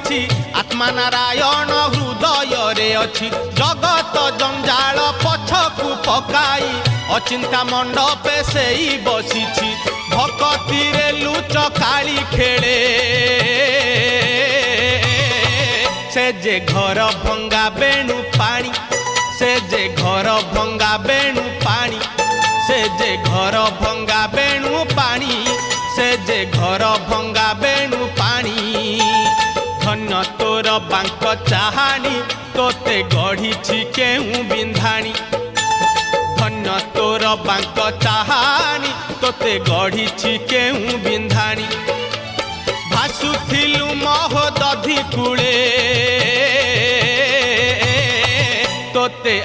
बसिछि आत्मा नारायण हृदय रे अछि जगत जंजाल पछकु पकाई अचिंता मंडपे सेई बसिछि भक्ति रे लुच काली खेले से जे घर भंगा बेणु पानी से जे घर भंगा बेणु पानी से जे घर भंगा बेणु पानी से जे घर भंगा बेणु पानी धन्य तोर बांक चाहानी तोते गढ़ी केहू बिंधाणी धन्य तोर बांक चाहानी तोते गढ़ी केहू बिंधाणी भासुथिलु महोदधि कूले तोते